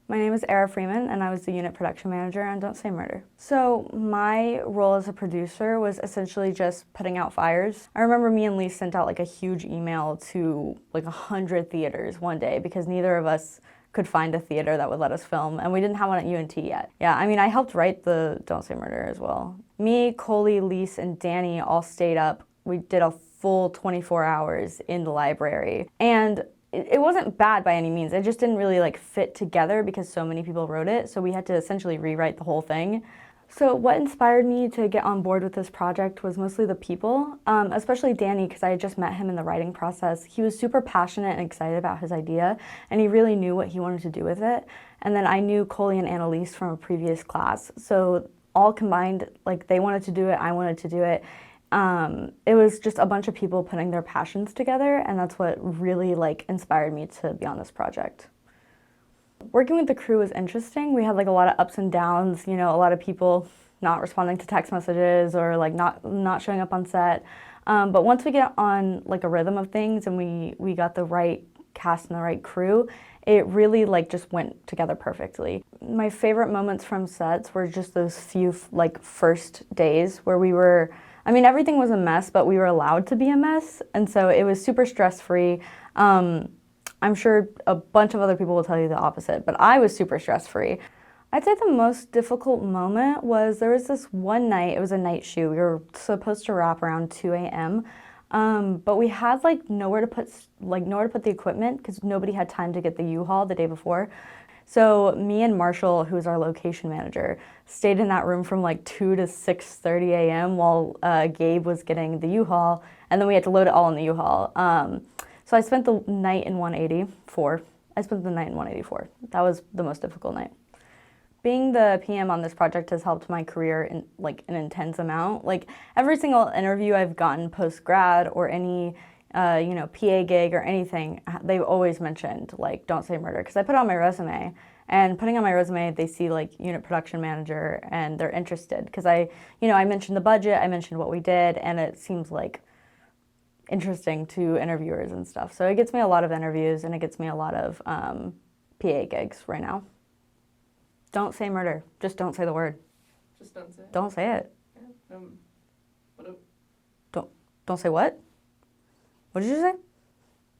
My name is Ara Freeman, and I was the unit production manager on Don't Say Murder. So my role as a producer was essentially just putting out fires. I remember me and Lee sent out like a huge email to like 100 theaters one day because neither of us could find a theater that would let us film, and we didn't have one at UNT yet. Yeah, I mean, I helped write the Don't Say Murder as well. Me, Coley, Lise, and Danny all stayed up. We did a full 24 hours in the library, and it wasn't bad by any means. It just didn't really like fit together because so many people wrote it, so we had to essentially rewrite the whole thing. So what inspired me to get on board with this project was mostly the people, especially Danny, because I had just met him in the writing process. He was super passionate and excited about his idea, and he really knew what he wanted to do with it. And then I knew Coley and Annalise from a previous class, so all combined, like they wanted to do it, I wanted to do it. It was just a bunch of people putting their passions together, and that's what really like inspired me to be on this project. Working with the crew was interesting. We had like a lot of ups and downs, you know, a lot of people not responding to text messages or like not showing up on set. But once we get on like a rhythm of things and we got the right cast and the right crew, it really like just went together perfectly. My favorite moments from sets were just those few like first days where we were, I mean, everything was a mess, but we were allowed to be a mess, and so it was super stress-free. I'm sure a bunch of other people will tell you the opposite, but I was super stress-free. I'd say the most difficult moment was there was this one night, it was a night shoot. We were supposed to wrap around 2 a.m., but we had like nowhere to put the equipment because nobody had time to get the U-Haul the day before. So me and Marshall, who's our location manager, stayed in that room from like 2 to 6:30 a.m. while Gabe was getting the U-Haul, and then we had to load it all in the U-Haul. So I spent the night in 184. That was the most difficult night. Being the PM on this project has helped my career in like an intense amount. Like every single interview I've gotten post-grad or any you know, PA gig or anything, they've always mentioned like Don't Say Murder, because I put it on my resume, and putting on my resume they see like unit production manager and they're interested because I mentioned the budget, I mentioned what we did, and it seems like interesting to interviewers and stuff. So it gets me a lot of interviews and it gets me a lot of PA gigs right now. Don't say murder. Just don't say the word. Just don't say it. Don't say it. Yeah. Don't say what? What did you say?